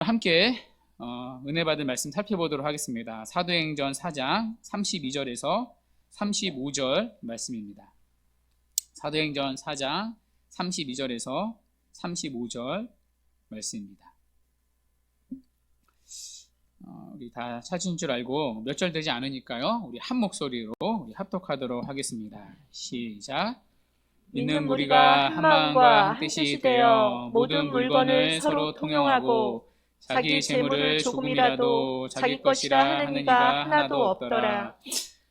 함께 은혜 받을 말씀 살펴보도록 하겠습니다. 사도행전 4장 32절에서 35절 말씀입니다. 사도행전 4장 32절에서 35절 말씀입니다. 우리 다 찾은 줄 알고 몇 절 되지 않으니까요, 우리 한 목소리로 우리 합독하도록 하겠습니다. 시작. 믿는 무리가 한 마음과 한 뜻이 되어 모든 물건을 서로 통용하고 자기 재물을 조금이라도 자기 것이라 하는 이가 하나도 없더라.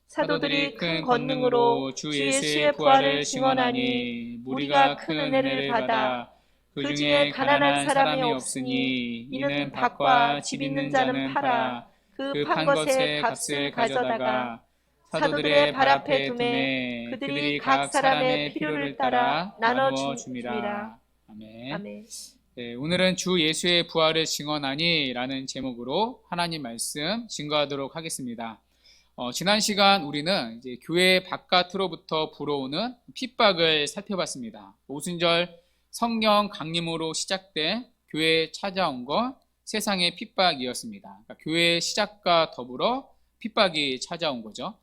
사도들이 큰 권능으로 주 예수의 부활을 증언하니 무리가 큰 은혜를 받아 그 중에 가난한 사람이 없으니 이는 밭과 집 있는 자는 팔아 그 판 것의 값을 가져다가 사도들의 발 앞에 두매 그들이 각 사람의 필요를 따라 나누어 줍니다. 아멘. 아멘. 네, 오늘은 주 예수의 부활을 증언하니 라는 제목으로 하나님 말씀 증거하도록 하겠습니다. 지난 시간 우리는 이제 교회 바깥으로부터 불어오는 핍박을 살펴봤습니다. 오순절 성령 강림으로 시작된 교회에 찾아온 건 세상의 핍박이었습니다. 그러니까 교회의 시작과 더불어 핍박이 찾아온 거죠.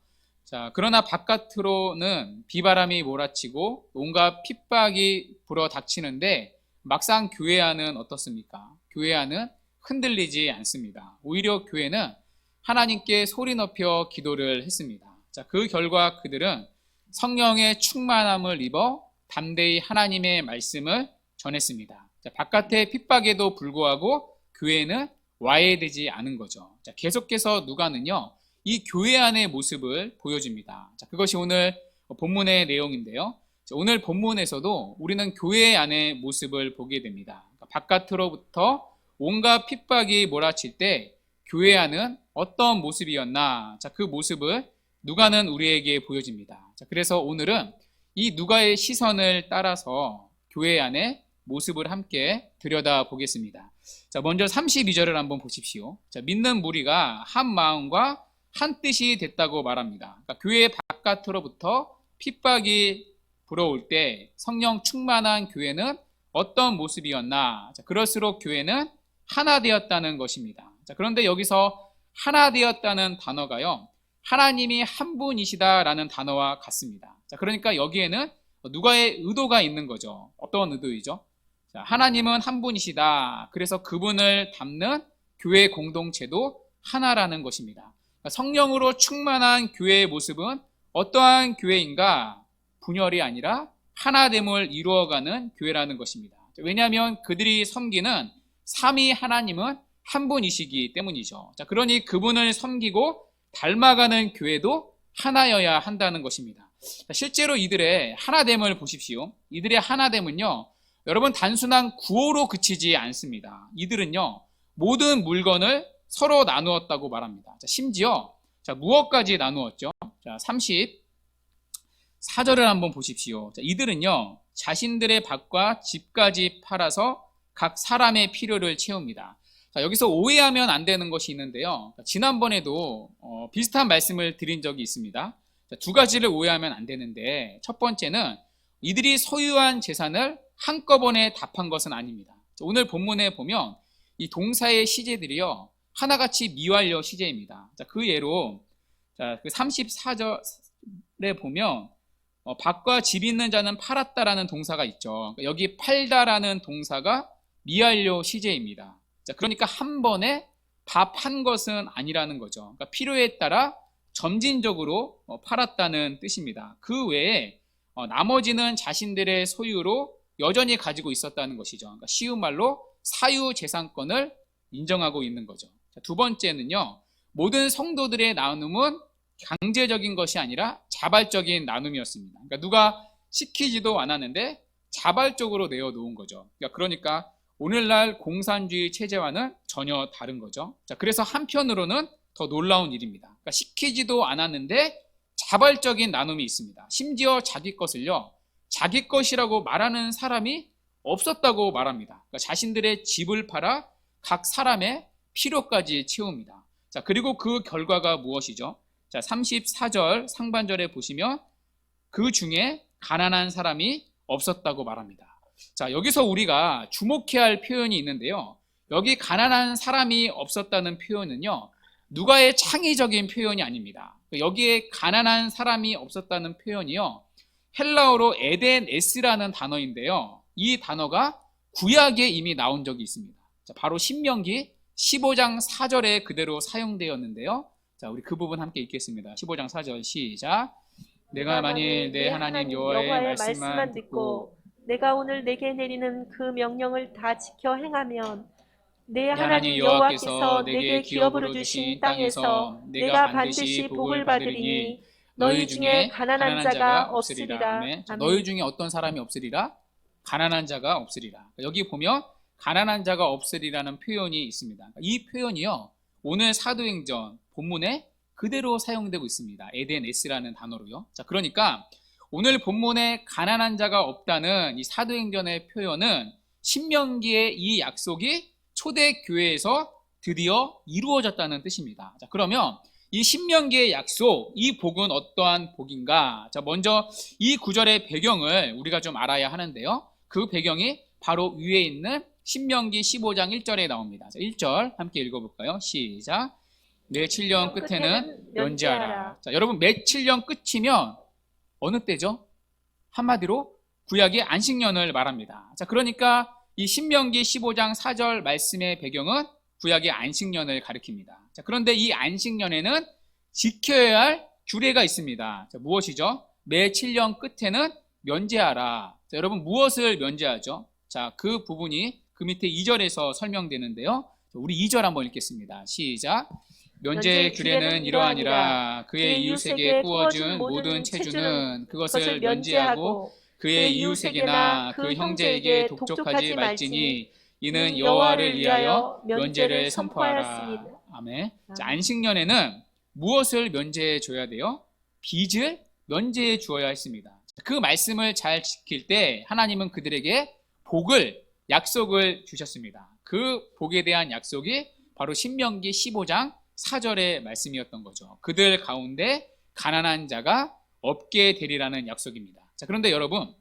자, 그러나 바깥으로는 비바람이 몰아치고 온갖 핍박이 불어 닥치는데 막상 교회 안은 어떻습니까? 교회 안은 흔들리지 않습니다. 오히려 교회는 하나님께 소리 높여 기도를 했습니다. 자, 그 결과 그들은 성령의 충만함을 입어 담대히 하나님의 말씀을 전했습니다. 자, 바깥의 핍박에도 불구하고 교회는 와해되지 않은 거죠. 자, 계속해서 누가는요, 이 교회 안의 모습을 보여줍니다. 자, 그것이 오늘 본문의 내용인데요. 자, 오늘 본문에서도 우리는 교회 안의 모습을 보게 됩니다. 그러니까 바깥으로부터 온갖 핍박이 몰아칠 때 교회 안은 어떤 모습이었나? 자, 그 모습을 누가는 우리에게 보여줍니다. 자, 그래서 오늘은 이 누가의 시선을 따라서 교회 안의 모습을 함께 들여다보겠습니다. 자, 먼저 32절을 한번 보십시오. 자, 믿는 무리가 한 마음과 한 뜻이 됐다고 말합니다. 그러니까 교회 바깥으로부터 핍박이 불어올 때 성령 충만한 교회는 어떤 모습이었나? 자, 그럴수록 교회는 하나 되었다는 것입니다. 자, 그런데 여기서 하나 되었다는 단어가요, 하나님이 한 분이시다라는 단어와 같습니다. 자, 그러니까 여기에는 누가의 의도가 있는 거죠. 어떤 의도이죠? 자, 하나님은 한 분이시다. 그래서 그분을 담는 교회 공동체도 하나라는 것입니다. 성령으로 충만한 교회의 모습은 어떠한 교회인가? 분열이 아니라 하나됨을 이루어가는 교회라는 것입니다. 왜냐하면 그들이 섬기는 삼위 하나님은 한 분이시기 때문이죠. 자, 그러니 그분을 섬기고 닮아가는 교회도 하나여야 한다는 것입니다. 자, 실제로 이들의 하나됨을 보십시오. 이들의 하나됨은요, 여러분 단순한 구호로 그치지 않습니다. 이들은요, 모든 물건을 서로 나누었다고 말합니다. 자, 심지어 무엇까지 나누었죠? 자, 34절을 한번 보십시오. 자, 이들은요, 자신들의 밭과 집까지 팔아서 각 사람의 필요를 채웁니다. 자, 여기서 오해하면 안 되는 것이 있는데요. 지난번에도 비슷한 말씀을 드린 적이 있습니다. 자, 두 가지를 오해하면 안 되는데, 첫 번째는 이들이 소유한 재산을 한꺼번에 답한 것은 아닙니다. 자, 오늘 본문에 보면 이 동사의 시제들이요, 하나같이 미완료 시제입니다. 자, 그 예로, 자, 그 34절에 보면, 밭과 집 있는 자는 팔았다라는 동사가 있죠. 그러니까 여기 팔다라는 동사가 미완료 시제입니다. 자, 그러니까 한 번에 다 판 것은 아니라는 거죠. 그러니까 필요에 따라 점진적으로 팔았다는 뜻입니다. 그 외에 나머지는 자신들의 소유로 여전히 가지고 있었다는 것이죠. 그러니까 쉬운 말로 사유재산권을 인정하고 있는 거죠. 자, 두 번째는요, 모든 성도들의 나눔은 강제적인 것이 아니라 자발적인 나눔이었습니다. 그러니까 누가 시키지도 않았는데 자발적으로 내어놓은 거죠. 그러니까 오늘날 공산주의 체제와는 전혀 다른 거죠. 자, 그래서 한편으로는 더 놀라운 일입니다. 그러니까 시키지도 않았는데 자발적인 나눔이 있습니다. 심지어 자기 것을요, 자기 것이라고 말하는 사람이 없었다고 말합니다. 그러니까 자신들의 집을 팔아 각 사람의 필요까지 채웁니다. 자, 그리고 그 결과가 무엇이죠? 자, 34절 상반절에 보시면 그 중에 가난한 사람이 없었다고 말합니다. 자, 여기서 우리가 주목해야 할 표현이 있는데요. 여기 가난한 사람이 없었다는 표현은요, 누가의 창의적인 표현이 아닙니다. 여기에 가난한 사람이 없었다는 표현이요, 헬라어로 에덴에스라는 단어인데요, 이 단어가 구약에 이미 나온 적이 있습니다. 자, 바로 신명기 15장 4절에 그대로 사용되었는데요. 자, 우리 그 부분 함께 읽겠습니다. 15장 4절 시작. 내가 만일 내 하나님 여호와의 말씀만 듣고 내가 오늘 내게 내리는 그 명령을 다 지켜 행하면 내 하나님 여호와께서 내게 기업으로 주신 땅에서 내가 반드시 복을 받으리니 너희 중에 가난한 자가 없으리라. 아멘. 자, 너희 중에 어떤 사람이 없으리라? 가난한 자가 없으리라. 여기 보면 가난한 자가 없으리라는 표현이 있습니다. 이 표현이요, 오늘 사도행전 본문에 그대로 사용되고 있습니다. 에덴에스라는 단어로요. 자, 그러니까 오늘 본문에 가난한 자가 없다는 이 사도행전의 표현은 신명기의 이 약속이 초대교회에서 드디어 이루어졌다는 뜻입니다. 자, 그러면 이 신명기의 약속, 이 복은 어떠한 복인가? 자, 먼저 이 구절의 배경을 우리가 좀 알아야 하는데요. 그 배경이 바로 위에 있는 신명기 15장 1절에 나옵니다. 자, 1절 함께 읽어볼까요? 시작. 매 7년 끝에는 면제하라. 자, 여러분, 매 7년 끝이면 어느 때죠? 한마디로 구약의 안식년을 말합니다. 자, 그러니까 이 신명기 15장 4절 말씀의 배경은 구약의 안식년을 가리킵니다. 자, 그런데 이 안식년에는 지켜야 할 규례가 있습니다. 자, 무엇이죠? 매 7년 끝에는 면제하라. 자, 여러분, 무엇을 면제하죠? 자, 그 부분이 그 밑에 2절에서 설명되는데요. 우리 2절 한번 읽겠습니다. 시작. 면제 규례는 이러하니라. 그의 이웃에게 구워준 모든 체주는 그것을 면제하고 그의 이웃에게나 그 형제에게 독촉하지 말지니 이는 여호와를 위하여 면제를 선포하라. 아멘. 자, 안식년에는 무엇을 면제해 줘야 돼요? 빚을 면제해 주어야 했습니다. 그 말씀을 잘 지킬 때 하나님은 그들에게 복을, 약속을 주셨습니다. 그 복에 대한 약속이 바로 신명기 15장 4절의 말씀이었던 거죠. 그들 가운데 가난한 자가 없게 되리라는 약속입니다. 자, 그런데 여러분,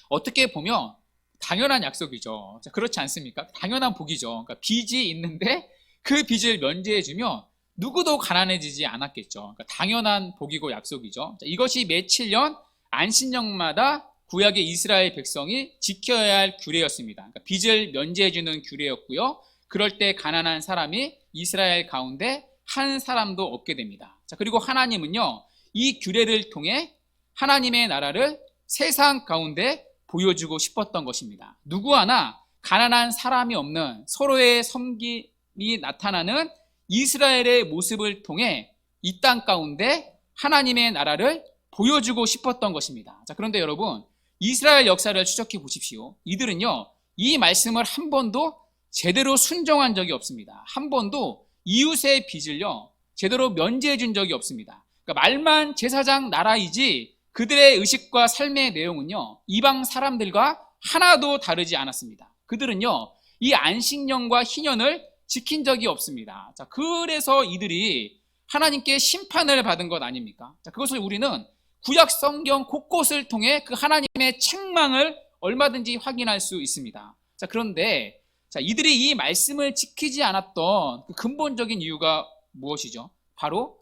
어떻게 보면 당연한 약속이죠. 자, 그렇지 않습니까? 당연한 복이죠. 그러니까 빚이 있는데 그 빚을 면제해주면 누구도 가난해지지 않았겠죠. 그러니까 당연한 복이고 약속이죠. 자, 이것이 매 7년 안식년마다 구약의 이스라엘 백성이 지켜야 할 규례였습니다. 그러니까 빚을 면제해주는 규례였고요. 그럴 때 가난한 사람이 이스라엘 가운데 한 사람도 없게 됩니다. 자, 그리고 하나님은요, 이 규례를 통해 하나님의 나라를 세상 가운데 보여주고 싶었던 것입니다. 누구 하나 가난한 사람이 없는 서로의 섬김이 나타나는 이스라엘의 모습을 통해 이 땅 가운데 하나님의 나라를 보여주고 싶었던 것입니다. 자, 그런데 여러분, 이스라엘 역사를 추적해 보십시오. 이들은요, 이 말씀을 한 번도 제대로 순종한 적이 없습니다. 한 번도 이웃의 빚을요, 제대로 면제해 준 적이 없습니다. 그러니까 말만 제사장 나라이지 그들의 의식과 삶의 내용은요, 이방 사람들과 하나도 다르지 않았습니다. 그들은요, 이 안식년과 희년을 지킨 적이 없습니다. 자, 그래서 이들이 하나님께 심판을 받은 것 아닙니까? 자, 그것을 우리는 구약 성경 곳곳을 통해 그 하나님의 책망을 얼마든지 확인할 수 있습니다. 자, 그런데 자, 이들이 이 말씀을 지키지 않았던 그 근본적인 이유가 무엇이죠? 바로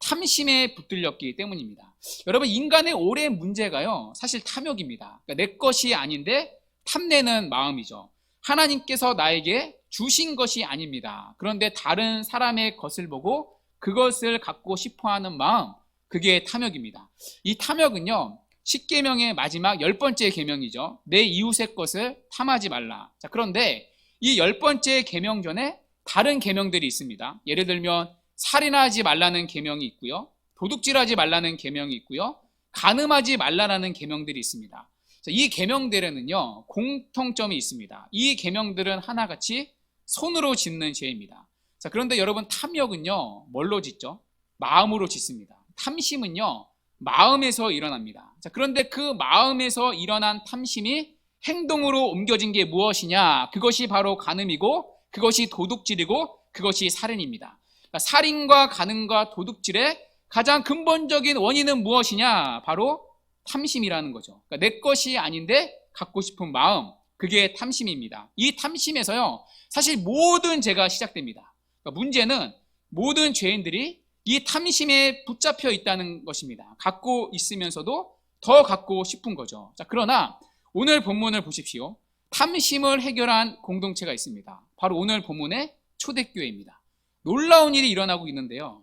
탐심에 붙들렸기 때문입니다. 여러분, 인간의 올해 문제가요, 사실 탐욕입니다. 그러니까 내 것이 아닌데 탐내는 마음이죠. 하나님께서 나에게 주신 것이 아닙니다. 그런데 다른 사람의 것을 보고 그것을 갖고 싶어하는 마음, 그게 탐욕입니다. 이 탐욕은요, 10계명의 마지막 10번째 계명이죠. 내 이웃의 것을 탐하지 말라. 자, 그런데 이 10번째 계명 전에 다른 계명들이 있습니다. 예를 들면 살인하지 말라는 계명이 있고요, 도둑질하지 말라는 계명이 있고요, 간음하지 말라는 계명들이 있습니다. 자, 이 계명들에는요, 공통점이 있습니다. 이 계명들은 하나같이 손으로 짓는 죄입니다. 자, 그런데 여러분, 탐욕은요, 뭘로 짓죠? 마음으로 짓습니다. 탐심은요, 마음에서 일어납니다. 자, 그런데 그 마음에서 일어난 탐심이 행동으로 옮겨진 게 무엇이냐? 그것이 바로 간음이고, 그것이 도둑질이고, 그것이 살인입니다. 그러니까 살인과 간음과 도둑질의 가장 근본적인 원인은 무엇이냐? 바로 탐심이라는 거죠. 그러니까 내 것이 아닌데 갖고 싶은 마음, 그게 탐심입니다. 이 탐심에서요, 사실 모든 죄가 시작됩니다. 그러니까 문제는 모든 죄인들이 이 탐심에 붙잡혀 있다는 것입니다. 갖고 있으면서도 더 갖고 싶은 거죠. 자, 그러나 오늘 본문을 보십시오. 탐심을 해결한 공동체가 있습니다. 바로 오늘 본문의 초대교회입니다. 놀라운 일이 일어나고 있는데요.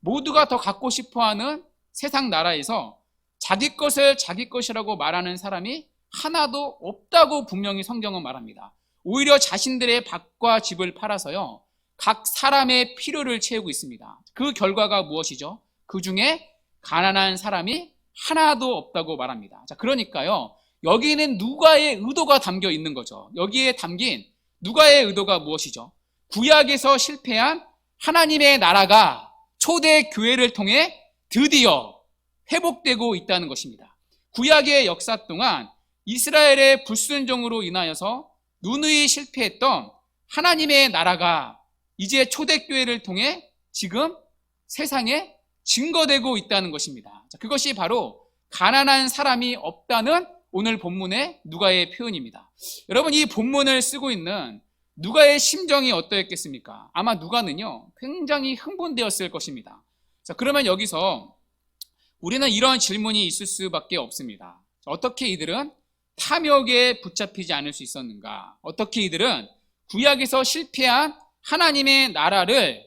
모두가 더 갖고 싶어하는 세상 나라에서 자기 것을 자기 것이라고 말하는 사람이 하나도 없다고 분명히 성경은 말합니다. 오히려 자신들의 밭과 집을 팔아서요, 각 사람의 필요를 채우고 있습니다. 그 결과가 무엇이죠? 그 중에 가난한 사람이 하나도 없다고 말합니다. 자, 그러니까요, 여기에는 누가의 의도가 담겨 있는 거죠. 여기에 담긴 누가의 의도가 무엇이죠? 구약에서 실패한 하나님의 나라가 초대 교회를 통해 드디어 회복되고 있다는 것입니다. 구약의 역사 동안 이스라엘의 불순종으로 인하여서 누누이 실패했던 하나님의 나라가 이제 초대교회를 통해 지금 세상에 증거되고 있다는 것입니다. 그것이 바로 가난한 사람이 없다는 오늘 본문의 누가의 표현입니다. 여러분, 이 본문을 쓰고 있는 누가의 심정이 어떠했겠습니까? 아마 누가는요, 굉장히 흥분되었을 것입니다. 자, 그러면 여기서 우리는 이런 질문이 있을 수밖에 없습니다. 어떻게 이들은 탐욕에 붙잡히지 않을 수 있었는가? 어떻게 이들은 구약에서 실패한 하나님의 나라를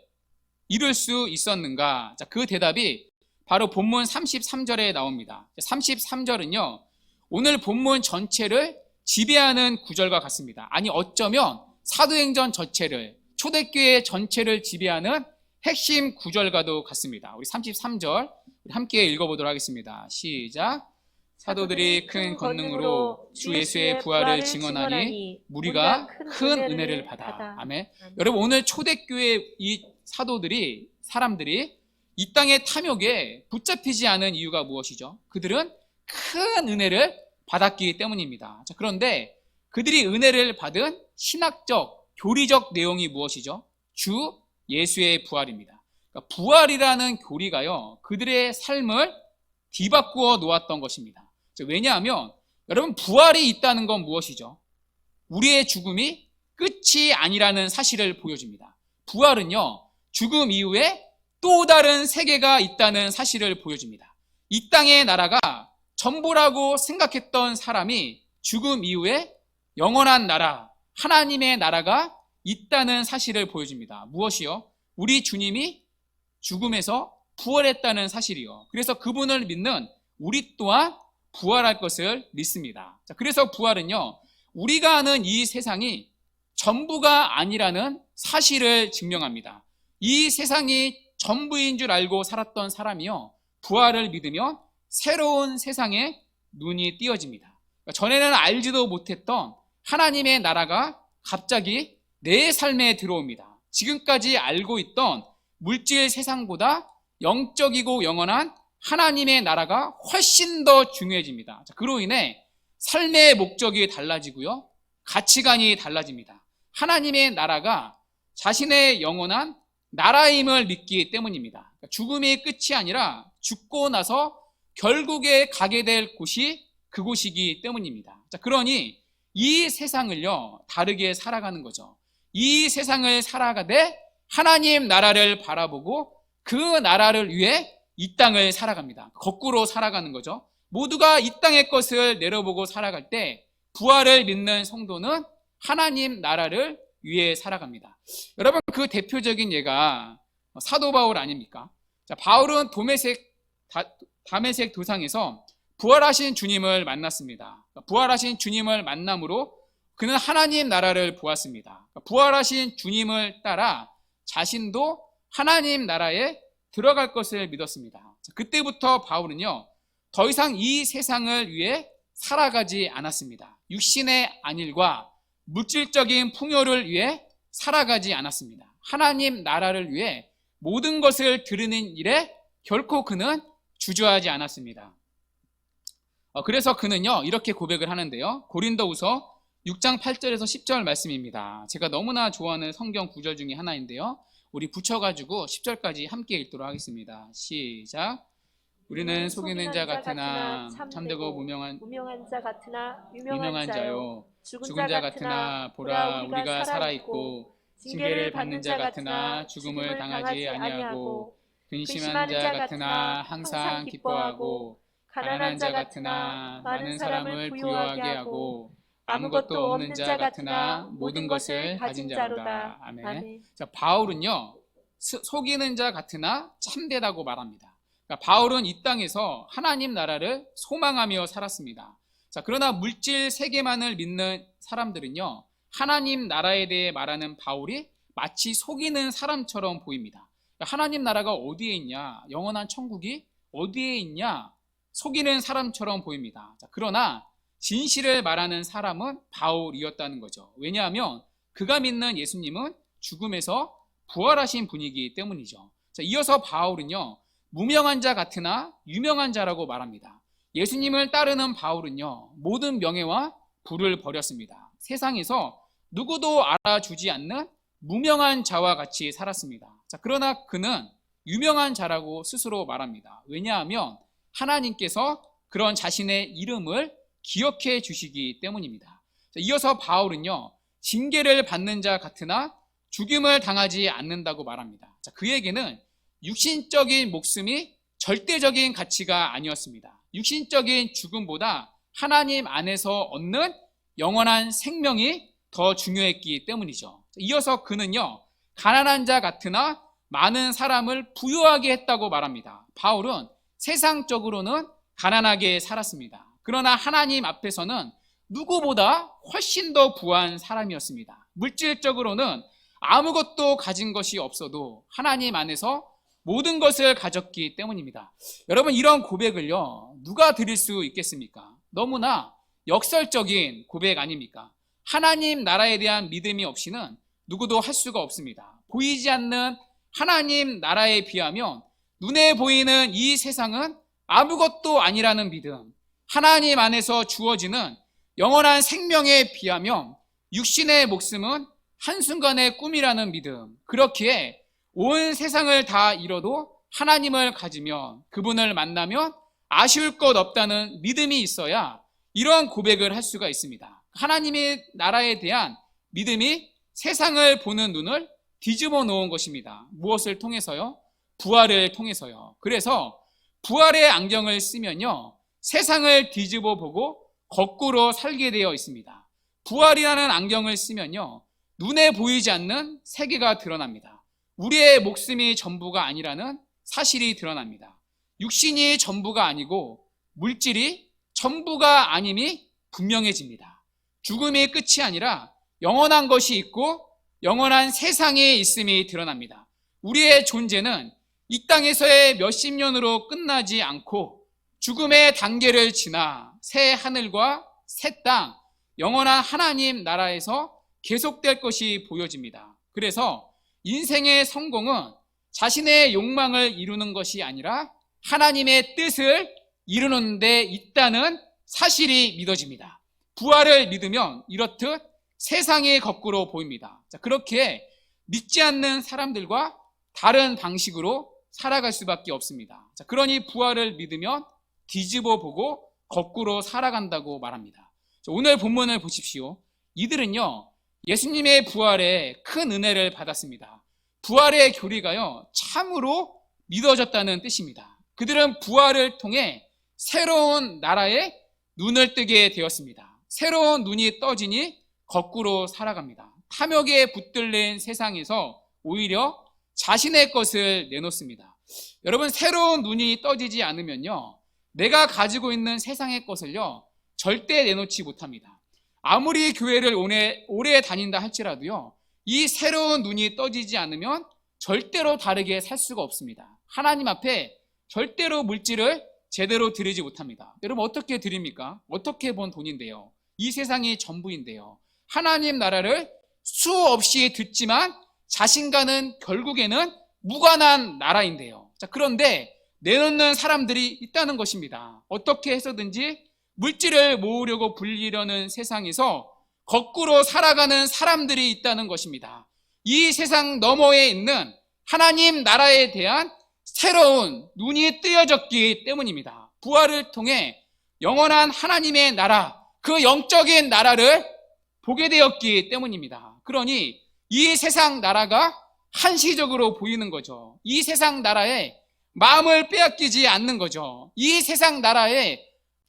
이룰 수 있었는가? 자, 그 대답이 바로 본문 33절에 나옵니다. 33절은요, 오늘 본문 전체를 지배하는 구절과 같습니다. 아니, 어쩌면 사도행전 전체를, 초대교회 전체를 지배하는 핵심 구절과도 같습니다. 우리 33절 함께 읽어보도록 하겠습니다. 시작. 사도들이 큰 권능으로 주 예수의 부활을 증언하니 무리가 큰 은혜를 받아. 아멘. 여러분, 오늘 초대교회 이 사도들이, 사람들이 이 땅의 탐욕에 붙잡히지 않은 이유가 무엇이죠? 그들은 큰 은혜를 받았기 때문입니다. 자, 그런데 그들이 은혜를 받은 신학적, 교리적 내용이 무엇이죠? 주 예수의 부활입니다. 그러니까 부활이라는 교리가요, 그들의 삶을 뒤바꾸어 놓았던 것입니다. 왜냐하면 여러분, 부활이 있다는 건 무엇이죠? 우리의 죽음이 끝이 아니라는 사실을 보여줍니다. 부활은요, 죽음 이후에 또 다른 세계가 있다는 사실을 보여줍니다. 이 땅의 나라가 전부라고 생각했던 사람이 죽음 이후에 영원한 나라, 하나님의 나라가 있다는 사실을 보여줍니다. 무엇이요? 우리 주님이 죽음에서 부활했다는 사실이요. 그래서 그분을 믿는 우리 또한 부활할 것을 믿습니다. 자, 그래서 부활은요, 우리가 아는 이 세상이 전부가 아니라는 사실을 증명합니다. 이 세상이 전부인 줄 알고 살았던 사람이요, 부활을 믿으면 새로운 세상에 눈이 띄어집니다. 그러니까 전에는 알지도 못했던 하나님의 나라가 갑자기 내 삶에 들어옵니다. 지금까지 알고 있던 물질 세상보다 영적이고 영원한 하나님의 나라가 훨씬 더 중요해집니다. 그로 인해 삶의 목적이 달라지고요, 가치관이 달라집니다. 하나님의 나라가 자신의 영원한 나라임을 믿기 때문입니다. 죽음이 끝이 아니라 죽고 나서 결국에 가게 될 곳이 그곳이기 때문입니다. 자, 그러니 이 세상을요, 다르게 살아가는 거죠. 이 세상을 살아가되 하나님 나라를 바라보고 그 나라를 위해 이 땅을 살아갑니다. 거꾸로 살아가는 거죠. 모두가 이 땅의 것을 내려보고 살아갈 때 부활을 믿는 성도는 하나님 나라를 위해 살아갑니다. 여러분, 그 대표적인 예가 사도 바울 아닙니까? 자, 바울은 다메섹 도상에서 부활하신 주님을 만났습니다. 부활하신 주님을 만남으로 그는 하나님 나라를 보았습니다. 부활하신 주님을 따라 자신도 하나님 나라에 들어갈 것을 믿었습니다. 그때부터 바울은요, 더 이상 이 세상을 위해 살아가지 않았습니다. 육신의 안일과 물질적인 풍요를 위해 살아가지 않았습니다. 하나님 나라를 위해 모든 것을 드리는 일에 결코 그는 주저하지 않았습니다. 그래서 그는요, 이렇게 고백을 하는데요, 고린도후서 6장 8절에서 10절 말씀입니다. 제가 너무나 좋아하는 성경 구절 중에 하나인데요, 우리 붙여가지고 10절까지 함께 읽도록 하겠습니다. 시작. 우리는 속이는 자 같으나 참되고 무명한 자 같으나 유명한 자요 죽은 자 같으나 보라 우리가 살아있고 징계를 받는 자 같으나 죽음을 당하지 아니하고 근심한 자 같으나 항상 기뻐하고 가난한 자 같으나 많은 사람을 부유하게 하고 아무것도 없는 자 같으나 모든 것을 가진 자로다. 아멘. 자, 바울은요 속이는 자 같으나 참되다고 말합니다. 그러니까 바울은 이 땅에서 하나님 나라를 소망하며 살았습니다. 자, 그러나 물질 세계만을 믿는 사람들은요 하나님 나라에 대해 말하는 바울이 마치 속이는 사람처럼 보입니다. 그러니까 하나님 나라가 어디에 있냐, 영원한 천국이 어디에 있냐, 속이는 사람처럼 보입니다. 자, 그러나 진실을 말하는 사람은 바울이었다는 거죠. 왜냐하면 그가 믿는 예수님은 죽음에서 부활하신 분이기 때문이죠. 자, 이어서 바울은요 무명한 자 같으나 유명한 자라고 말합니다. 예수님을 따르는 바울은요 모든 명예와 부를 버렸습니다. 세상에서 누구도 알아주지 않는 무명한 자와 같이 살았습니다. 자, 그러나 그는 유명한 자라고 스스로 말합니다. 왜냐하면 하나님께서 그런 자신의 이름을 기억해 주시기 때문입니다. 자, 이어서 바울은요 징계를 받는 자 같으나 죽임을 당하지 않는다고 말합니다. 자, 그에게는 육신적인 목숨이 절대적인 가치가 아니었습니다. 육신적인 죽음보다 하나님 안에서 얻는 영원한 생명이 더 중요했기 때문이죠. 이어서 그는요 가난한 자 같으나 많은 사람을 부유하게 했다고 말합니다. 바울은 세상적으로는 가난하게 살았습니다. 그러나 하나님 앞에서는 누구보다 훨씬 더 부한 사람이었습니다. 물질적으로는 아무것도 가진 것이 없어도 하나님 안에서 모든 것을 가졌기 때문입니다. 여러분, 이런 고백을요 누가 드릴 수 있겠습니까? 너무나 역설적인 고백 아닙니까? 하나님 나라에 대한 믿음이 없이는 누구도 할 수가 없습니다. 보이지 않는 하나님 나라에 비하면 눈에 보이는 이 세상은 아무것도 아니라는 믿음, 하나님 안에서 주어지는 영원한 생명에 비하면 육신의 목숨은 한순간의 꿈이라는 믿음, 그렇기에 온 세상을 다 잃어도 하나님을 가지면, 그분을 만나면 아쉬울 것 없다는 믿음이 있어야 이런 고백을 할 수가 있습니다. 하나님의 나라에 대한 믿음이 세상을 보는 눈을 뒤집어 놓은 것입니다. 무엇을 통해서요? 부활을 통해서요. 그래서 부활의 안경을 쓰면요 세상을 뒤집어 보고 거꾸로 살게 되어 있습니다. 부활이라는 안경을 쓰면요 눈에 보이지 않는 세계가 드러납니다. 우리의 목숨이 전부가 아니라는 사실이 드러납니다. 육신이 전부가 아니고 물질이 전부가 아님이 분명해집니다. 죽음이 끝이 아니라 영원한 것이 있고 영원한 세상에 있음이 드러납니다. 우리의 존재는 이 땅에서의 몇십 년으로 끝나지 않고 죽음의 단계를 지나 새 하늘과 새 땅, 영원한 하나님 나라에서 계속될 것이 보여집니다. 그래서 인생의 성공은 자신의 욕망을 이루는 것이 아니라 하나님의 뜻을 이루는 데 있다는 사실이 믿어집니다. 부활을 믿으면 이렇듯 세상이 거꾸로 보입니다. 자, 그렇게 믿지 않는 사람들과 다른 방식으로 살아갈 수밖에 없습니다. 자, 그러니 부활을 믿으면 뒤집어 보고 거꾸로 살아간다고 말합니다. 자, 오늘 본문을 보십시오. 이들은요 예수님의 부활에 큰 은혜를 받았습니다. 부활의 교리가요 참으로 믿어졌다는 뜻입니다. 그들은 부활을 통해 새로운 나라에 눈을 뜨게 되었습니다. 새로운 눈이 떠지니 거꾸로 살아갑니다. 탐욕에 붙들린 세상에서 오히려 자신의 것을 내놓습니다. 여러분, 새로운 눈이 떠지지 않으면요 내가 가지고 있는 세상의 것을요 절대 내놓지 못합니다. 아무리 교회를 오래 다닌다 할지라도요 이 새로운 눈이 떠지지 않으면 절대로 다르게 살 수가 없습니다. 하나님 앞에 절대로 물질을 제대로 드리지 못합니다. 여러분, 어떻게 드립니까? 어떻게 번 돈인데요? 이 세상이 전부인데요. 하나님 나라를 수없이 듣지만 자신과는 결국에는 무관한 나라인데요. 자, 그런데 내놓는 사람들이 있다는 것입니다. 어떻게 해서든지 물질을 모으려고 불리려는 세상에서 거꾸로 살아가는 사람들이 있다는 것입니다. 이 세상 너머에 있는 하나님 나라에 대한 새로운 눈이 뜨여졌기 때문입니다. 부활을 통해 영원한 하나님의 나라, 그 영적인 나라를 보게 되었기 때문입니다. 그러니 이 세상 나라가 한시적으로 보이는 거죠. 이 세상 나라에 마음을 빼앗기지 않는 거죠. 이 세상 나라에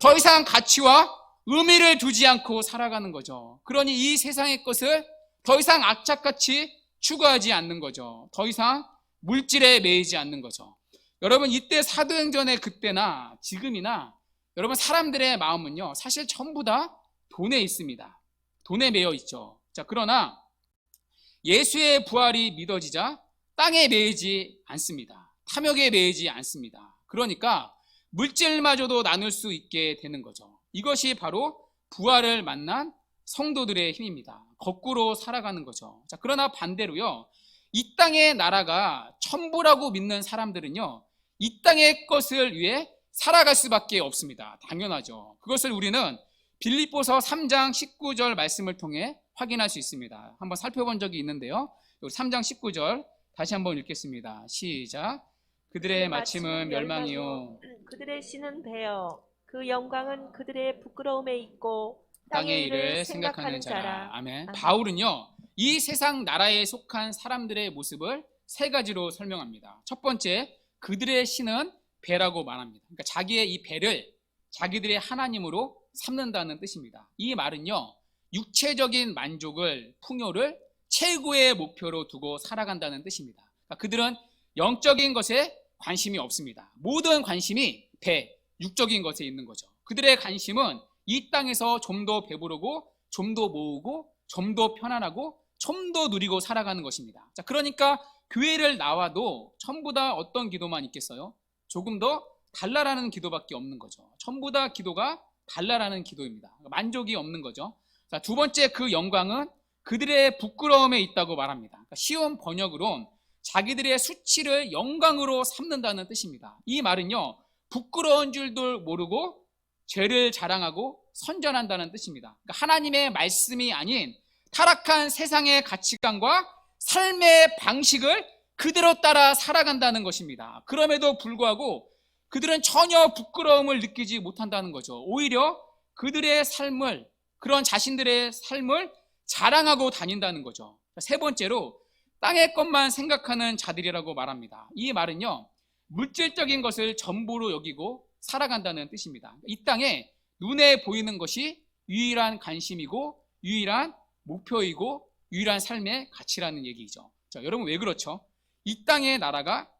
더 이상 가치와 의미를 두지 않고 살아가는 거죠. 그러니 이 세상의 것을 더 이상 악착같이 추구하지 않는 거죠. 더 이상 물질에 매이지 않는 거죠. 여러분, 이때 사도행전의 그때나 지금이나 여러분 사람들의 마음은요, 사실 전부 다 돈에 있습니다. 돈에 매여 있죠. 자, 그러나 예수의 부활이 믿어지자 땅에 매이지 않습니다. 탐욕에 매이지 않습니다. 그러니까 물질마저도 나눌 수 있게 되는 거죠. 이것이 바로 부활을 만난 성도들의 힘입니다. 거꾸로 살아가는 거죠. 자, 그러나 반대로요, 이 땅의 나라가 천부라고 믿는 사람들은요, 이 땅의 것을 위해 살아갈 수밖에 없습니다. 당연하죠. 그것을 우리는 빌립보서 3장 19절 말씀을 통해 확인할 수 있습니다. 한번 살펴본 적이 있는데요, 3장 19절 다시 한번 읽겠습니다. 시작. 그들의 마침은 멸망이요 그들의 신은 배여 그 영광은 그들의 부끄러움에 있고 땅의 일을 생각하는 자라. 아멘. 아멘. 바울은요, 이 세상 나라에 속한 사람들의 모습을 세 가지로 설명합니다. 첫 번째, 그들의 신은 배라고 말합니다. 그러니까 자기의 이 배를 자기들의 하나님으로 삼는다는 뜻입니다. 이 말은요, 육체적인 만족을, 풍요를 최고의 목표로 두고 살아간다는 뜻입니다. 그러니까 그들은 영적인 것에 관심이 없습니다. 모든 관심이 배, 육적인 것에 있는 거죠. 그들의 관심은 이 땅에서 좀 더 배부르고 좀 더 모으고 좀 더 편안하고 좀 더 누리고 살아가는 것입니다. 자, 그러니까 교회를 나와도 전부 다 어떤 기도만 있겠어요? 조금 더 달라라는 기도밖에 없는 거죠. 전부 다 기도가 달라라는 기도입니다. 만족이 없는 거죠. 자, 두 번째, 그 영광은 그들의 부끄러움에 있다고 말합니다. 그러니까 쉬운 번역으론 자기들의 수치를 영광으로 삼는다는 뜻입니다. 이 말은요, 부끄러운 줄도 모르고 죄를 자랑하고 선전한다는 뜻입니다. 그러니까 하나님의 말씀이 아닌 타락한 세상의 가치관과 삶의 방식을 그대로 따라 살아간다는 것입니다. 그럼에도 불구하고 그들은 전혀 부끄러움을 느끼지 못한다는 거죠. 오히려 그들의 삶을, 그런 자신들의 삶을 자랑하고 다닌다는 거죠. 세 번째로, 땅의 것만 생각하는 자들이라고 말합니다. 이 말은요, 물질적인 것을 전부로 여기고 살아간다는 뜻입니다. 이 땅에 눈에 보이는 것이 유일한 관심이고 유일한 목표이고 유일한 삶의 가치라는 얘기죠. 자, 여러분, 왜 그렇죠? 이 땅의 나라가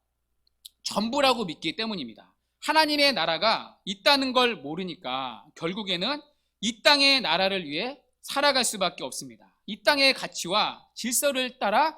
전부라고 믿기 때문입니다. 하나님의 나라가 있다는 걸 모르니까 결국에는 이 땅의 나라를 위해 살아갈 수밖에 없습니다. 이 땅의 가치와 질서를 따라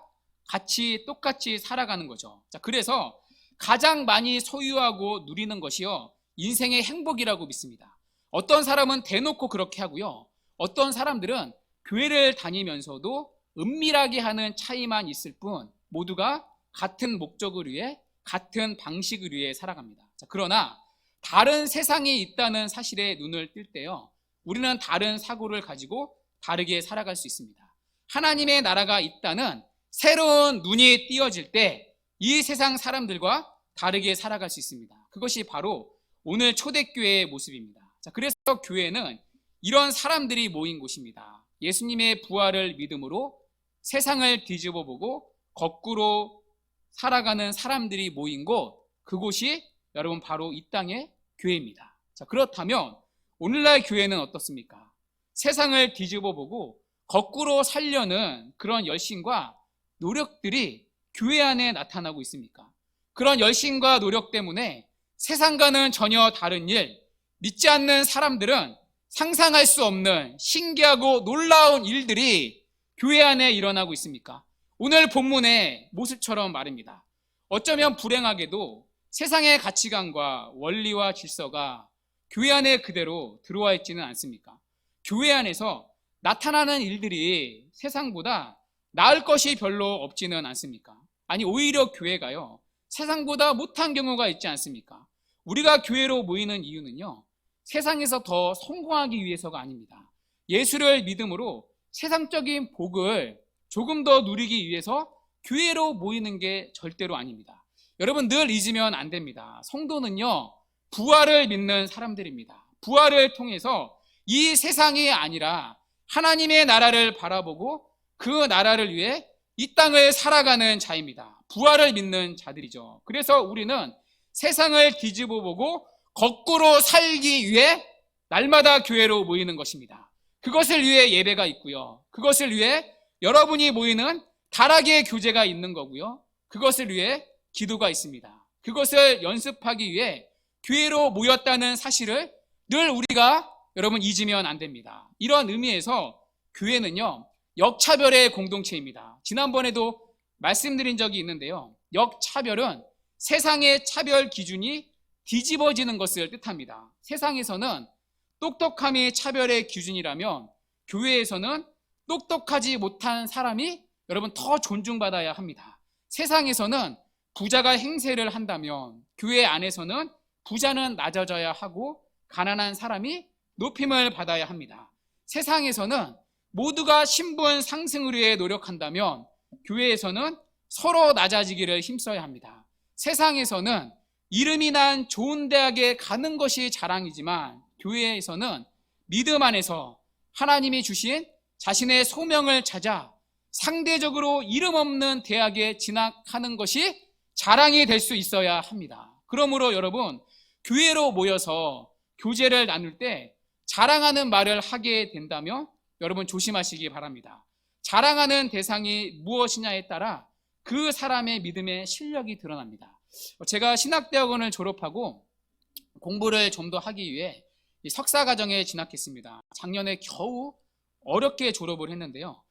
같이 똑같이 살아가는 거죠. 자, 그래서 가장 많이 소유하고 누리는 것이요, 인생의 행복이라고 믿습니다. 어떤 사람은 대놓고 그렇게 하고요, 어떤 사람들은 교회를 다니면서도 은밀하게 하는 차이만 있을 뿐 모두가 같은 목적을 위해, 같은 방식을 위해 살아갑니다. 자, 그러나 다른 세상이 있다는 사실에 눈을 뜰 때요, 우리는 다른 사고를 가지고 다르게 살아갈 수 있습니다. 하나님의 나라가 있다는 새로운 눈이 띄어질 때 이 세상 사람들과 다르게 살아갈 수 있습니다. 그것이 바로 오늘 초대교회의 모습입니다. 자, 그래서 교회는 이런 사람들이 모인 곳입니다. 예수님의 부활을 믿음으로 세상을 뒤집어 보고 거꾸로 살아가는 사람들이 모인 곳, 그곳이 여러분 바로 이 땅의 교회입니다. 자, 그렇다면 오늘날 교회는 어떻습니까? 세상을 뒤집어 보고 거꾸로 살려는 그런 열심과 노력들이 교회 안에 나타나고 있습니까? 그런 열심과 노력 때문에 세상과는 전혀 다른 일, 믿지 않는 사람들은 상상할 수 없는 신기하고 놀라운 일들이 교회 안에 일어나고 있습니까? 오늘 본문의 모습처럼 말입니다. 어쩌면 불행하게도 세상의 가치관과 원리와 질서가 교회 안에 그대로 들어와 있지는 않습니까? 교회 안에서 나타나는 일들이 세상보다 나을 것이 별로 없지는 않습니까? 아니, 오히려 교회가요, 세상보다 못한 경우가 있지 않습니까? 우리가 교회로 모이는 이유는요, 세상에서 더 성공하기 위해서가 아닙니다. 예수를 믿음으로 세상적인 복을 조금 더 누리기 위해서 교회로 모이는 게 절대로 아닙니다. 여러분, 늘 잊으면 안 됩니다. 성도는요, 부활을 믿는 사람들입니다. 부활을 통해서 이 세상이 아니라 하나님의 나라를 바라보고 그 나라를 위해 이 땅을 살아가는 자입니다. 부활을 믿는 자들이죠. 그래서 우리는 세상을 뒤집어 보고 거꾸로 살기 위해 날마다 교회로 모이는 것입니다. 그것을 위해 예배가 있고요. 그것을 위해 여러분이 모이는 다락의 교제가 있는 거고요. 그것을 위해 기도가 있습니다. 그것을 연습하기 위해 교회로 모였다는 사실을 늘 우리가 여러분 잊으면 안 됩니다. 이런 의미에서 교회는요, 역차별의 공동체입니다. 지난번에도 말씀드린 적이 있는데요. 역차별은 세상의 차별 기준이 뒤집어지는 것을 뜻합니다. 세상에서는 똑똑함이 차별의 기준이라면 교회에서는 똑똑하지 못한 사람이 여러분 더 존중받아야 합니다. 세상에서는 부자가 행세를 한다면 교회 안에서는 부자는 낮아져야 하고 가난한 사람이 높임을 받아야 합니다. 세상에서는 모두가 신분 상승을 위해 노력한다면 교회에서는 서로 낮아지기를 힘써야 합니다. 세상에서는 이름이 난 좋은 대학에 가는 것이 자랑이지만 교회에서는 믿음 안에서 하나님이 주신 자신의 소명을 찾아 상대적으로 이름 없는 대학에 진학하는 것이 자랑이 될 수 있어야 합니다. 그러므로 여러분, 교회로 모여서 교제를 나눌 때 자랑하는 말을 하게 된다면 여러분 조심하시기 바랍니다. 자랑하는 대상이 무엇이냐에 따라 그 사람의 믿음의 실력이 드러납니다. 제가 신학대학원을 졸업하고 공부를 좀 더 하기 위해 석사과정에 진학했습니다. 작년에 겨우 어렵게 졸업을 했는데요.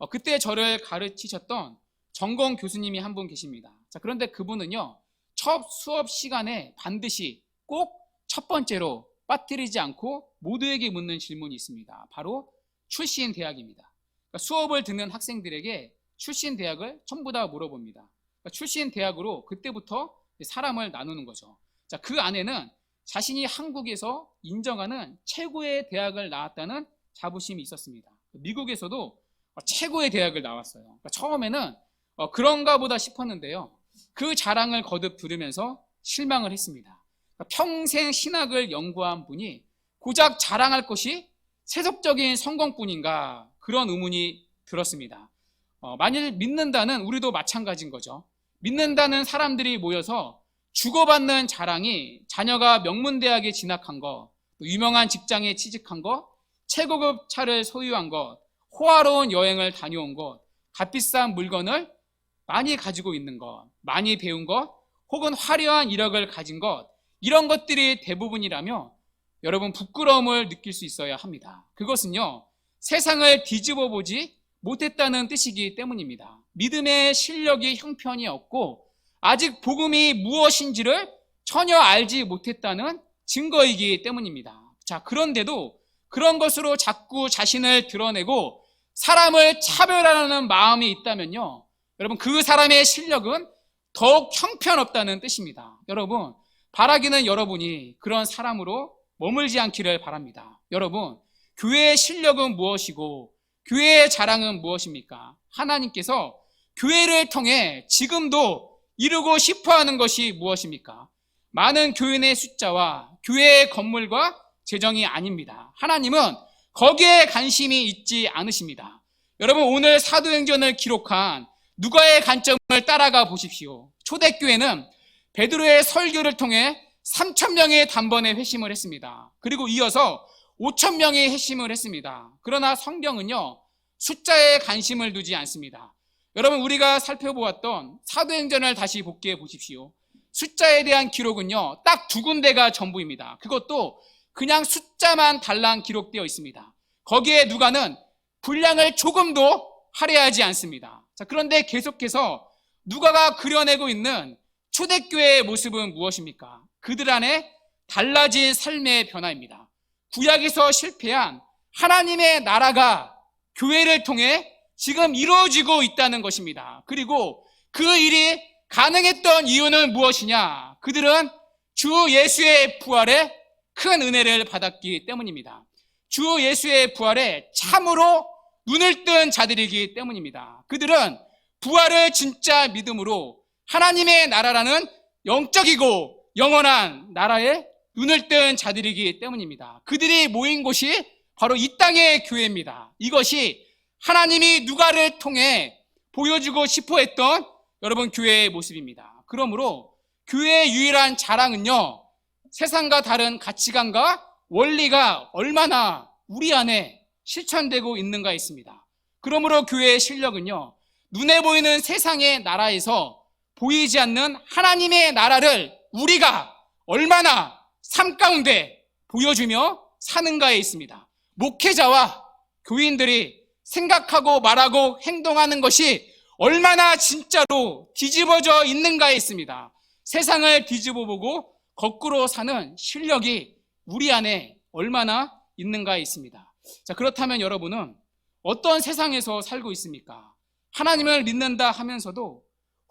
그때 저를 가르치셨던 전공 교수님이 한 분 계십니다. 자, 그런데 그분은요, 첫 수업 시간에 반드시 꼭 첫 번째로 빠뜨리지 않고 모두에게 묻는 질문이 있습니다. 바로 출신 대학입니다. 그러니까 수업을 듣는 학생들에게 출신 대학을 전부 다 물어봅니다. 그러니까 출신 대학으로 그때부터 사람을 나누는 거죠. 자, 그 안에는 자신이 한국에서 인정하는 최고의 대학을 나왔다는 자부심이 있었습니다. 미국에서도 최고의 대학을 나왔어요. 그러니까 처음에는 그런가 보다 싶었는데요. 그 자랑을 거듭 들으면서 실망을 했습니다. 그러니까 평생 신학을 연구한 분이 고작 자랑할 것이 세속적인 성공뿐인가, 그런 의문이 들었습니다. 만일 믿는다는 우리도 마찬가지인 거죠. 믿는다는 사람들이 모여서 주고받는 자랑이 자녀가 명문대학에 진학한 것, 유명한 직장에 취직한 것, 최고급 차를 소유한 것, 호화로운 여행을 다녀온 것, 값비싼 물건을 많이 가지고 있는 것, 많이 배운 것, 혹은 화려한 이력을 가진 것, 이런 것들이 대부분이라며 여러분 부끄러움을 느낄 수 있어야 합니다. 그것은요, 세상을 뒤집어 보지 못했다는 뜻이기 때문입니다. 믿음의 실력이 형편이 없고 아직 복음이 무엇인지를 전혀 알지 못했다는 증거이기 때문입니다. 자, 그런데도 그런 것으로 자꾸 자신을 드러내고 사람을 차별하는 마음이 있다면요, 여러분 그 사람의 실력은 더욱 형편없다는 뜻입니다. 여러분, 바라기는 여러분이 그런 사람으로 머물지 않기를 바랍니다. 여러분, 교회의 실력은 무엇이고 교회의 자랑은 무엇입니까? 하나님께서 교회를 통해 지금도 이루고 싶어하는 것이 무엇입니까? 많은 교인의 숫자와 교회의 건물과 재정이 아닙니다. 하나님은 거기에 관심이 있지 않으십니다. 여러분, 오늘 사도행전을 기록한 누가의 관점을 따라가 보십시오. 초대교회는 베드로의 설교를 통해 3,000명의 단번에 회심을 했습니다. 그리고 이어서 5,000명이 회심을 했습니다. 그러나 성경은요, 숫자에 관심을 두지 않습니다. 여러분, 우리가 살펴보았던 사도행전을 다시 복기해 보십시오. 숫자에 대한 기록은요, 딱 2군데가 전부입니다. 그것도 그냥 숫자만 달랑 기록되어 있습니다. 거기에 누가는 분량을 조금도 할애하지 않습니다. 자, 그런데 계속해서 누가가 그려내고 있는 초대교회의 모습은 무엇입니까? 그들 안에 달라진 삶의 변화입니다. 구약에서 실패한 하나님의 나라가 교회를 통해 지금 이루어지고 있다는 것입니다. 그리고 그 일이 가능했던 이유는 무엇이냐? 그들은 주 예수의 부활에 큰 은혜를 받았기 때문입니다. 주 예수의 부활에 참으로 눈을 뜬 자들이기 때문입니다. 그들은 부활을 진짜 믿음으로 하나님의 나라라는 영적이고 영원한 나라에 눈을 뜬 자들이기 때문입니다. 그들이 모인 곳이 바로 이 땅의 교회입니다. 이것이 하나님이 누가를 통해 보여주고 싶어 했던 여러분 교회의 모습입니다. 그러므로 교회의 유일한 자랑은요, 세상과 다른 가치관과 원리가 얼마나 우리 안에 실천되고 있는가 있습니다. 그러므로 교회의 실력은요, 눈에 보이는 세상의 나라에서 보이지 않는 하나님의 나라를 우리가 얼마나 삶 가운데 보여주며 사는가에 있습니다. 목회자와 교인들이 생각하고 말하고 행동하는 것이 얼마나 진짜로 뒤집어져 있는가에 있습니다. 세상을 뒤집어보고 거꾸로 사는 실력이 우리 안에 얼마나 있는가에 있습니다. 자, 그렇다면 여러분은 어떤 세상에서 살고 있습니까? 하나님을 믿는다 하면서도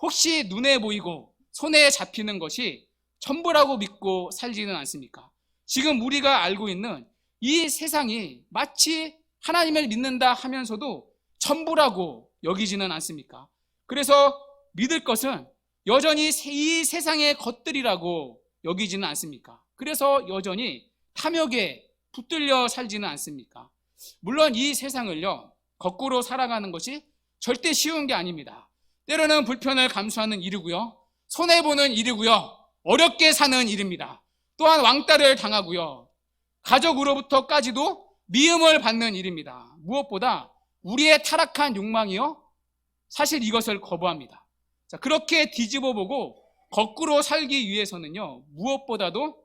혹시 눈에 보이고 손에 잡히는 것이 전부라고 믿고 살지는 않습니까? 지금 우리가 알고 있는 이 세상이 마치 하나님을 믿는다 하면서도 전부라고 여기지는 않습니까? 그래서 믿을 것은 여전히 이 세상의 것들이라고 여기지는 않습니까? 그래서 여전히 탐욕에 붙들려 살지는 않습니까? 물론 이 세상을요, 거꾸로 살아가는 것이 절대 쉬운 게 아닙니다. 때로는 불편을 감수하는 일이고요, 손해보는 일이고요, 어렵게 사는 일입니다. 또한 왕따를 당하고요, 가족으로부터까지도 미움을 받는 일입니다. 무엇보다 우리의 타락한 욕망이요, 사실 이것을 거부합니다. 자, 그렇게 뒤집어보고 거꾸로 살기 위해서는요, 무엇보다도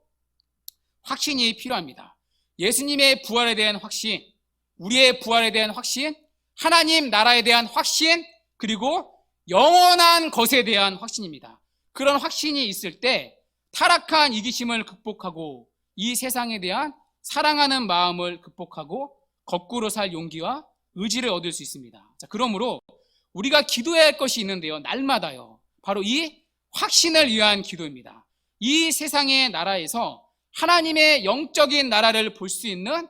확신이 필요합니다. 예수님의 부활에 대한 확신, 우리의 부활에 대한 확신, 하나님 나라에 대한 확신, 그리고 영원한 것에 대한 확신입니다. 그런 확신이 있을 때 타락한 이기심을 극복하고 이 세상에 대한 사랑하는 마음을 극복하고 거꾸로 살 용기와 의지를 얻을 수 있습니다. 자, 그러므로 우리가 기도해야 할 것이 있는데요, 날마다요, 바로 이 확신을 위한 기도입니다. 이 세상의 나라에서 하나님의 영적인 나라를 볼 수 있는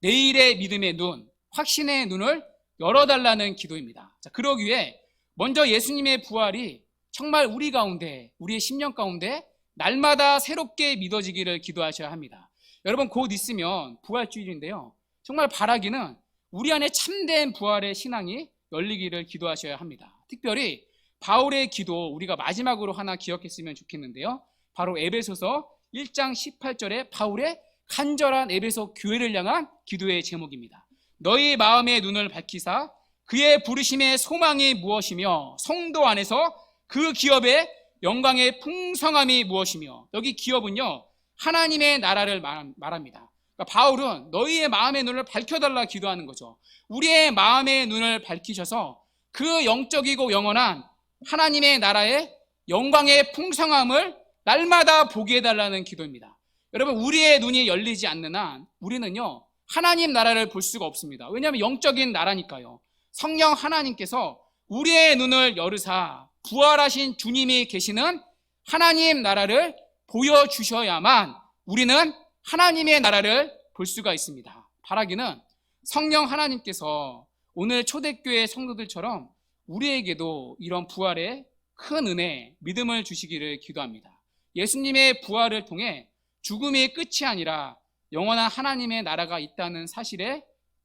내일의 믿음의 눈, 확신의 눈을 열어달라는 기도입니다. 자, 그러기 위해 먼저 예수님의 부활이 정말 우리 가운데, 우리의 심령 가운데 날마다 새롭게 믿어지기를 기도하셔야 합니다. 여러분, 곧 있으면 부활주일인데요, 정말 바라기는 우리 안에 참된 부활의 신앙이 열리기를 기도하셔야 합니다. 특별히 바울의 기도, 우리가 마지막으로 하나 기억했으면 좋겠는데요, 바로 에베소서 1장 18절에 바울의 간절한 에베소 교회를 향한 기도의 제목입니다. 너희 마음의 눈을 밝히사 그의 부르심의 소망이 무엇이며 성도 안에서 그 기업의 영광의 풍성함이 무엇이며, 여기 기업은요, 하나님의 나라를 말합니다. 그러니까 바울은 너희의 마음의 눈을 밝혀달라 기도하는 거죠. 우리의 마음의 눈을 밝히셔서 그 영적이고 영원한 하나님의 나라의 영광의 풍성함을 날마다 보게 해달라는 기도입니다. 여러분, 우리의 눈이 열리지 않는 한 우리는요, 하나님 나라를 볼 수가 없습니다. 왜냐하면 영적인 나라니까요. 성령 하나님께서 우리의 눈을 열으사 부활하신 주님이 계시는 하나님 나라를 보여주셔야만 우리는 하나님의 나라를 볼 수가 있습니다. 바라기는 성령 하나님께서 오늘 초대교회 성도들처럼 우리에게도 이런 부활의 큰 은혜, 믿음을 주시기를 기도합니다. 예수님의 부활을 통해 죽음이 끝이 아니라 영원한 하나님의 나라가 있다는 사실에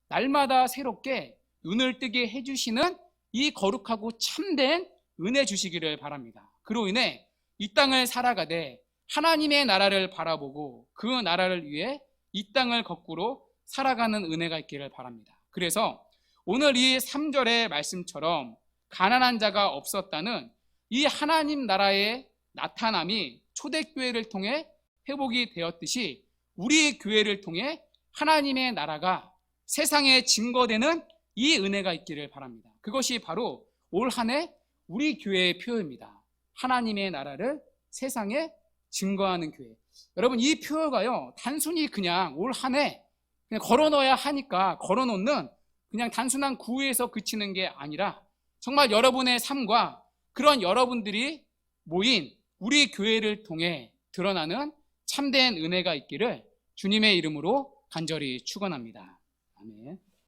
날마다 새롭게 눈을 뜨게 해주시는 이 거룩하고 참된 은혜 주시기를 바랍니다. 그로 인해 이 땅을 살아가되 하나님의 나라를 바라보고 그 나라를 위해 이 땅을 거꾸로 살아가는 은혜가 있기를 바랍니다. 그래서 오늘 이 3절의 말씀처럼 가난한 자가 없었다는 이 하나님 나라의 나타남이 초대교회를 통해 회복이 되었듯이 우리 교회를 통해 하나님의 나라가 세상에 증거되는 이 은혜가 있기를 바랍니다. 그것이 바로 올 한 해 우리 교회의 표어입니다. 하나님의 나라를 세상에 증거하는 교회. 여러분, 이 표어가요, 단순히 그냥 올 한 해 그냥 걸어넣어야 하니까 걸어놓는 그냥 단순한 구호에서 그치는 게 아니라 정말 여러분의 삶과 그런 여러분들이 모인 우리 교회를 통해 드러나는 참된 은혜가 있기를 주님의 이름으로 간절히 축원합니다. 아멘.